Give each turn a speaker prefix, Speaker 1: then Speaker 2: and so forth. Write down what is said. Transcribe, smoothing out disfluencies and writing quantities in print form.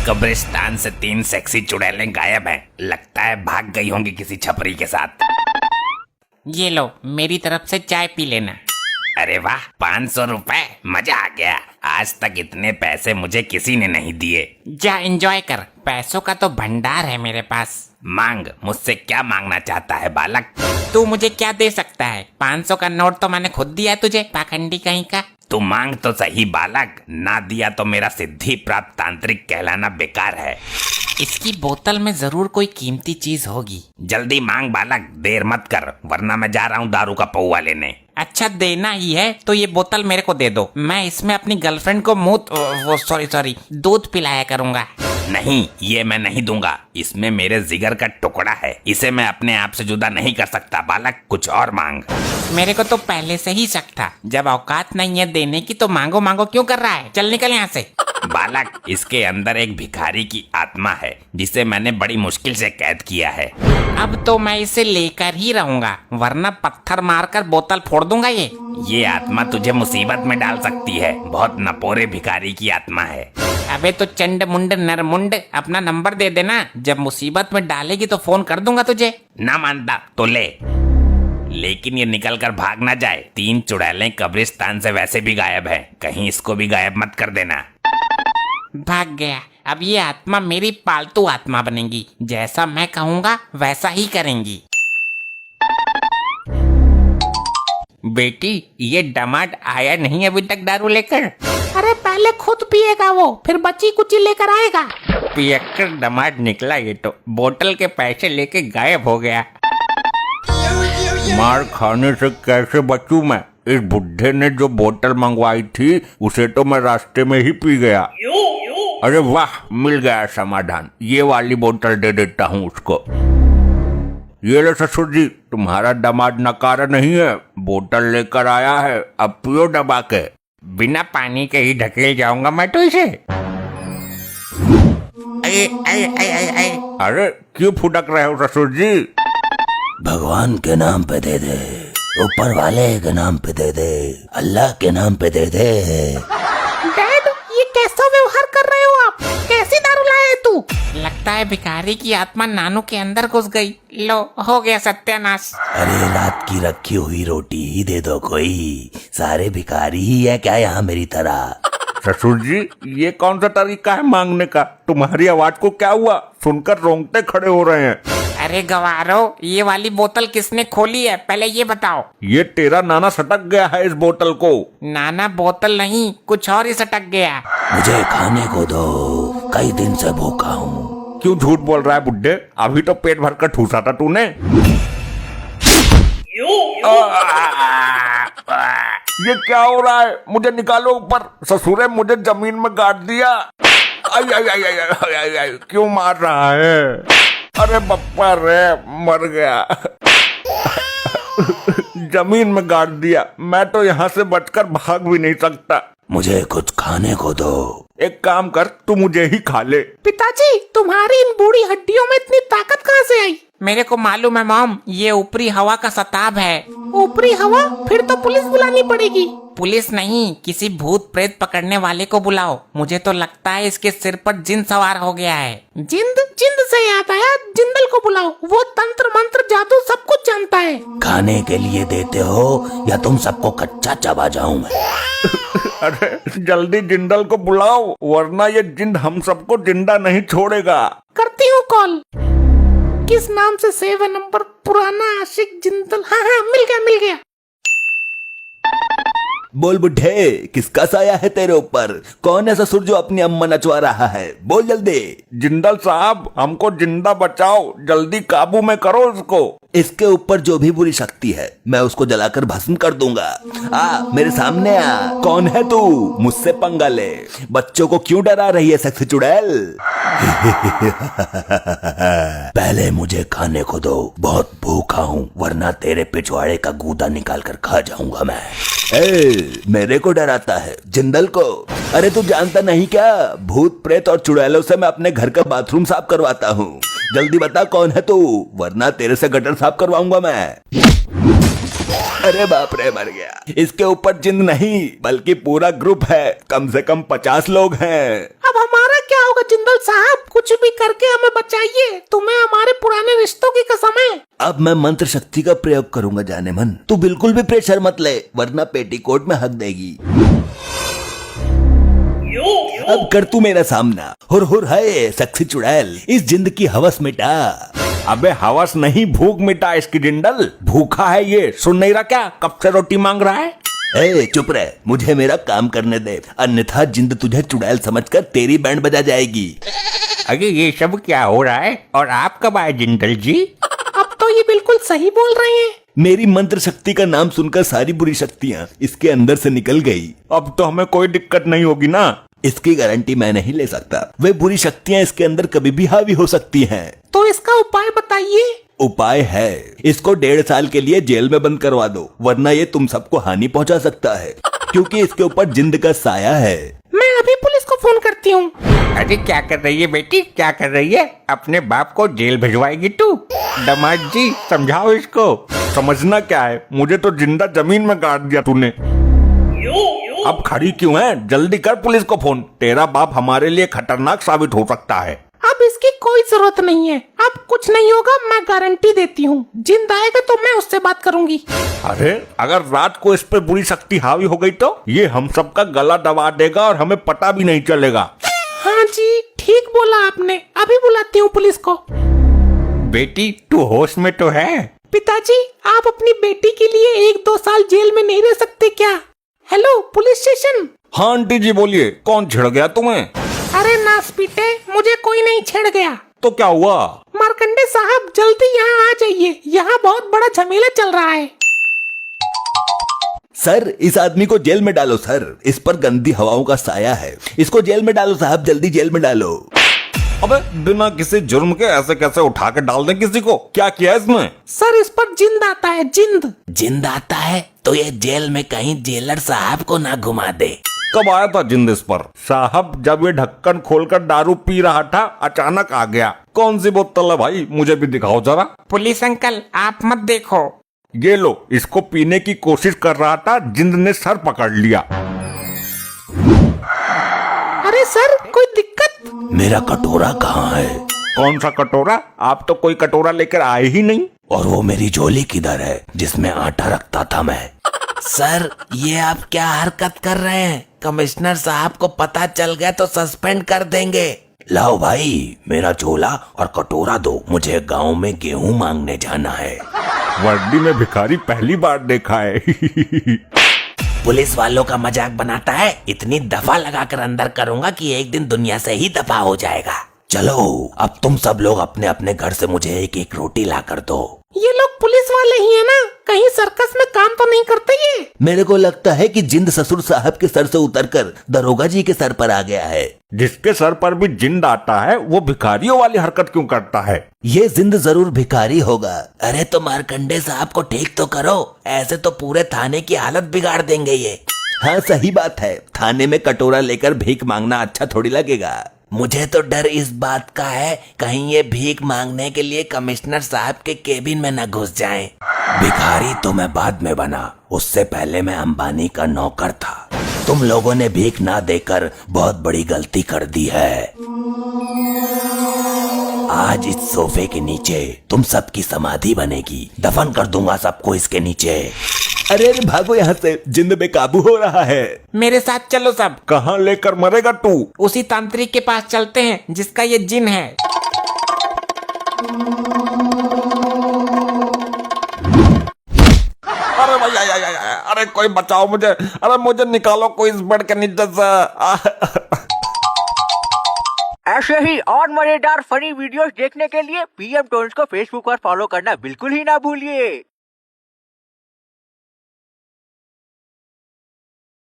Speaker 1: कब्रिस्तान से 3 सेक्सी चुड़ैलें गायब हैं। लगता है भाग गई होंगी किसी छपरी के साथ।
Speaker 2: ये लो, मेरी तरफ से चाय पी लेना।
Speaker 1: अरे वाह, 500 रुपए, मजा आ गया। आज तक इतने पैसे मुझे किसी ने नहीं दिए।
Speaker 2: जा एंजॉय कर, पैसों का तो भंडार है मेरे पास।
Speaker 1: मांग, मुझसे क्या मांगना चाहता है बालक?
Speaker 2: तू मुझे क्या दे सकता है? 500 का नोट तो मैंने खुद दिया तुझे, पाखंडी कहीं का।
Speaker 1: तू मांग तो सही बालक, ना दिया तो मेरा सिद्धि प्राप्त तांत्रिक कहलाना बेकार है।
Speaker 2: इसकी बोतल में जरूर कोई कीमती चीज होगी।
Speaker 1: जल्दी मांग बालक, देर मत कर, वरना मैं जा रहा हूँ दारू का पौवा लेने।
Speaker 2: अच्छा, देना ही है तो ये बोतल मेरे को दे दो। मैं इसमें अपनी गर्लफ्रेंड को दूध पिलाया करूंगा।
Speaker 1: नहीं, ये मैं नहीं दूंगा। इसमें मेरे जिगर का टुकड़ा है, इसे मैं अपने आप से जुदा नहीं कर सकता बालक। कुछ और मांग।
Speaker 2: मेरे को तो पहले से ही शक था, जब औकात नहीं है देने की तो मांगो मांगो क्यों कर रहा है? चल निकल यहाँ से।
Speaker 1: बालक, इसके अंदर एक भिखारी की आत्मा है जिसे मैंने बड़ी मुश्किल से कैद किया है।
Speaker 2: अब तो मैं इसे लेकर ही रहूंगा, वरना पत्थर मारकर बोतल फोड़ दूंगा। ये
Speaker 1: आत्मा तुझे मुसीबत में डाल सकती है। बहुत नपोरे भिखारी की आत्मा है।
Speaker 2: अबे तो चंड मुंड नरमुंड, अपना नंबर दे देना, जब मुसीबत में डालेगी तो फोन कर दूंगा तुझे।
Speaker 1: ना मानता तो ले, लेकिन ये निकल कर भाग ना जाए। 3 चुड़ैलें कब्रिस्तान से वैसे भी गायब है, कहीं इसको भी गायब मत कर देना।
Speaker 2: भाग गया। अब ये आत्मा मेरी पालतू आत्मा बनेगी, जैसा मैं कहूँगा वैसा ही करेंगी। बेटी, ये दामाद आया नहीं अभी तक दारू लेकर?
Speaker 3: अरे पहले खुद पिएगा वो, फिर बची कुची लेकर आएगा।
Speaker 2: पियक्कर दामाद निकला ये तो, बोतल के पैसे लेके गायब हो गया।
Speaker 4: मार खाने से कैसे बचूं मैं? इस बुढ़े ने जो बोतल मंगवाई थी उसे तो मैं रास्ते में ही पी गया। अरे वाह, मिल गया समाधान। ये वाली बोतल दे देता हूँ उसको। ये ले ससुर जी, तुम्हारा दामाद नकारा नहीं है, बोतल लेकर आया है, अब पियो दबा के।
Speaker 2: बिना पानी के ही ढकेल जाऊंगा मैं तो इसे।
Speaker 4: अरे क्यों फुटक रहे हो ससुर जी?
Speaker 5: भगवान के नाम पे दे दे, ऊपर वाले के नाम पे दे दे, अल्लाह के नाम पे दे दे।
Speaker 3: डैड, ये कैसा व्यवहार कर रहे हो आप? कैसी दारू लाए तू?
Speaker 2: लगता है भिखारी की आत्मा नानू के अंदर घुस गई। लो, हो गया सत्यानाश।
Speaker 5: अरे रात की रखी हुई रोटी ही दे दो कोई, सारे भिखारी ही है क्या यहाँ मेरी तरह?
Speaker 4: ससुर जी, ये कौन सा तरीका है मांगने का? तुम्हारी आवाज को क्या हुआ? सुनकर रोंगटे खड़े हो रहे हैं।
Speaker 2: अरे गवारो, ये वाली बोतल किसने खोली है, पहले ये बताओ।
Speaker 4: ये तेरा नाना सटक गया है इस बोतल को।
Speaker 2: नाना बोतल नहीं, कुछ और ही सटक गया।
Speaker 5: मुझे खाने को दो, कई दिन से भूखा हूँ।
Speaker 4: क्यों झूठ बोल रहा है बुड्ढे? अभी तो पेट भर कर ठूसा था तूने। ये क्या हो रहा है? मुझे निकालो ऊपर। ससुरे मुझे जमीन में गाड़ दिया। आई आई आई आई आई आई आई, क्यों मार रहा है? अरे बप्पा रे, मर गया। जमीन में गाड़ दिया। मैं तो यहाँ से बचकर भाग भी नहीं सकता।
Speaker 5: मुझे कुछ खाने को दो।
Speaker 4: एक काम कर, तू मुझे ही खा ले।
Speaker 3: पिताजी, तुम्हारी इन बूढ़ी हड्डियों में इतनी ताकत कहाँ से आई?
Speaker 2: मेरे को मालूम है मॉम, ये ऊपरी हवा का सताब है।
Speaker 3: ऊपरी हवा? फिर तो पुलिस बुलानी पड़ेगी।
Speaker 2: पुलिस नहीं, किसी भूत प्रेत पकड़ने वाले को बुलाओ। मुझे तो लगता है इसके सिर पर जिन सवार हो गया है।
Speaker 3: जिंद से याद आया, जिंदल को बुलाओ, वो तंत्र मंत्र जादू सब कुछ जानता है।
Speaker 5: खाने के लिए देते हो या तुम सबको कच्चा चबा जाऊं मैं?
Speaker 4: अरे जल्दी जिंदल को बुलाओ, वरना ये जिंद हम सबको जिंदा नहीं छोड़ेगा।
Speaker 3: करती हूँ कॉल। किस नाम से सेव है नंबर? पुराना आशिक जिंदल। हाँ, मिल गया।
Speaker 5: बोल बुढ़े, किसका साया है तेरे ऊपर? कौन है ससुर जो अपनी अम्मा नचवा रहा है? बोल जल्दी।
Speaker 4: जिंदल साहब, हमको जिंदा बचाओ, जल्दी काबू में करो इसको।
Speaker 5: इसके ऊपर जो भी बुरी शक्ति है मैं उसको जलाकर भस्म कर दूंगा। मेरे सामने आ। कौन है तू? मुझसे पंगा ले। बच्चों को क्यों डरा रही है सेक्सी चुड़ैल? पहले मुझे खाने को दो, बहुत भूखा हूँ, वरना तेरे पिछवाड़े का गूदा निकाल कर खा जाऊंगा मैं। मेरे को डराता है? जिंदल को? अरे तू जानता नहीं क्या, भूत प्रेत और चुड़ैलों से मैं अपने घर का बाथरूम साफ करवाता हूँ। जल्दी बता कौन है तू, वरना तेरे से गटर साफ करवाऊंगा मैं। अरे बाप रे, मर गया। इसके ऊपर जिंद नहीं बल्कि पूरा ग्रुप है, कम से कम 50 लोग हैं।
Speaker 3: अब हमारा क्या होगा जिंदल साहब, कुछ भी करके हमें बचाइए, तुम्हें हमारे पुराने रिश्तों की कसम है।
Speaker 5: अब मैं मंत्र शक्ति का प्रयोग करूंगा जाने मन। तू बिल्कुल भी प्रेशर मत ले, वरना पेटीकोट में हक देगी। अब कर तू मेरा सामना। हुर है सक्सी चुड़ैल, इस जिंद की हवस मिटा।
Speaker 4: अबे हवस नहीं, भूख मिटा इसकी जिंदल। भूखा है ये, सुन नहीं रहा क्या? कब से रोटी मांग रहा है?
Speaker 5: ए चुप रह, मुझे मेरा काम करने दे, अन्यथा जिंद तुझे चुड़ैल समझकर तेरी बैंड बजा जाएगी।
Speaker 4: अरे ये सब क्या हो रहा है? और आप कब आए जिंदल जी?
Speaker 3: अब तो ये बिल्कुल सही बोल रहे हैं।
Speaker 5: मेरी मंत्र शक्ति का नाम सुनकर सारी बुरी शक्तियाँ इसके अंदर से निकल गई।
Speaker 4: अब तो हमें कोई दिक्कत नहीं होगी ना?
Speaker 5: इसकी गारंटी मैं नहीं ले सकता। वे बुरी शक्तियाँ इसके अंदर कभी भी हावी हो सकती हैं।
Speaker 3: तो इसका उपाय बताइए।
Speaker 5: उपाय है, इसको 1.5 साल के लिए जेल में बंद करवा दो, वरना ये तुम सबको हानि पहुंचा सकता है, क्योंकि इसके ऊपर जिंद का साया है।
Speaker 3: मैं अभी पुलिस को फोन करती हूँ।
Speaker 4: अरे क्या कर रही है बेटी, क्या कर रही है? अपने बाप को जेल भिजवाएगी तू? दामाद जी समझाओ इसको। समझना क्या है, मुझे तो जिंदा जमीन में गाड़ दिया तूने। अब खड़ी क्यों है? जल्दी कर पुलिस को फोन। तेरा बाप हमारे लिए खतरनाक साबित हो सकता है।
Speaker 3: अब इसकी कोई जरूरत नहीं है, अब कुछ नहीं होगा, मैं गारंटी देती हूँ। जिंद आएगा तो मैं उससे बात करूंगी।
Speaker 4: अरे अगर रात को इस पे बुरी शक्ति हावी हो गई तो ये हम सबका गला दबा देगा और हमें पता भी नहीं चलेगा।
Speaker 3: हाँ जी, ठीक बोला आपने। अभी बुलाती हूँ पुलिस को।
Speaker 4: बेटी तू होश में तो है?
Speaker 3: पिताजी, आप अपनी बेटी के लिए 1-2 साल जेल में नहीं रह सकते क्या? Hello police station.
Speaker 4: हाँ आंटी जी बोलिए, कौन छिड़ गया तुम्हें?
Speaker 3: अरे नास पीटे, मुझे कोई नहीं छेड़ गया।
Speaker 4: तो क्या हुआ?
Speaker 3: मार्कंडे साहब जल्दी यहाँ आ जाइए, यहाँ बहुत बड़ा झमेला चल रहा है।
Speaker 5: सर इस आदमी को जेल में डालो सर, इस पर गंदी हवाओं का साया है। इसको जेल में डालो साहब, जल्दी जेल में डालो।
Speaker 4: अबे बिना किसी जुर्म के ऐसे कैसे उठा के डाल दें किसी को? क्या किया इसने?
Speaker 3: सर इस पर जिंद आता है, जिंद।
Speaker 2: जिंद आता है तो ये जेल में कहीं जेलर साहब को ना घुमा दे।
Speaker 4: कब आया था जिंद इस पर? साहब जब ये ढक्कन खोलकर दारू पी रहा था अचानक आ गया। कौन सी बोतल है भाई, मुझे भी दिखाओ जरा।
Speaker 2: पुलिस अंकल आप मत देखो।
Speaker 4: ये लो, इसको पीने की कोशिश कर रहा था, जिंद ने सर पकड़ लिया।
Speaker 3: अरे सर कोई दिक्कत?
Speaker 5: मेरा कटोरा कहाँ है?
Speaker 4: कौन सा कटोरा? आप तो कोई कटोरा लेकर आए ही नहीं।
Speaker 5: और वो मेरी झोली किधर है जिसमें आटा रखता था मैं?
Speaker 2: सर ये आप क्या हरकत कर रहे हैं? कमिश्नर साहब को पता चल गया तो सस्पेंड कर देंगे।
Speaker 5: लाओ भाई मेरा झोला और कटोरा दो, मुझे गांव में गेहूं मांगने जाना है।
Speaker 4: वर्दी में भिखारी पहली बार देखा है।
Speaker 2: पुलिस वालों का मजाक बनाता है, इतनी दफा लगाकर अंदर करूंगा कि एक दिन दुनिया से ही दफा हो जाएगा।
Speaker 5: चलो अब तुम सब लोग अपने अपने घर से मुझे एक एक रोटी ला कर दो।
Speaker 3: ये लोग पुलिस वाले ही है ना? कहीं सर्कस में काम तो नहीं करते ये?
Speaker 5: मेरे को लगता है कि जिंद ससुर साहब के सर से उतरकर दरोगा जी के सर पर आ गया है।
Speaker 4: जिसके सर पर भी जिंद आता है वो भिखारियों वाली हरकत क्यों करता है?
Speaker 5: ये जिंद जरूर भिखारी होगा।
Speaker 2: अरे तो मार्कंडे साहब को ठीक तो करो, ऐसे तो पूरे थाने की हालत बिगाड़ देंगे ये।
Speaker 5: हाँ सही बात है, थाने में कटोरा लेकर भीख मांगना अच्छा थोड़ी लगेगा।
Speaker 2: मुझे तो डर इस बात का है कहीं ये भीख मांगने के लिए कमिश्नर साहब के केबिन में न घुस जाएं।
Speaker 5: भिखारी तो मैं बाद में बना, उससे पहले मैं अंबानी का नौकर था। तुम लोगों ने भीख ना देकर बहुत बड़ी गलती कर दी है। आज इस सोफे के नीचे तुम सबकी समाधि बनेगी, दफन कर दूंगा सबको इसके नीचे। अरे अरे भागो यहाँ से, जिंद बेकाबू हो रहा है।
Speaker 2: मेरे साथ चलो सब।
Speaker 4: कहाँ लेकर मरेगा तू?
Speaker 2: उसी तांत्रिक के पास चलते हैं जिसका ये जिन है।
Speaker 4: अरे भैया, अरे कोई बचाओ मुझे, अरे मुझे निकालो कोई इस बेड के नीचे से।
Speaker 6: ऐसे ही और मजेदार फनी वीडियोस देखने के लिए पीएम टोन्स को फेसबुक पर फॉलो करना बिल्कुल ही ना भूलिए।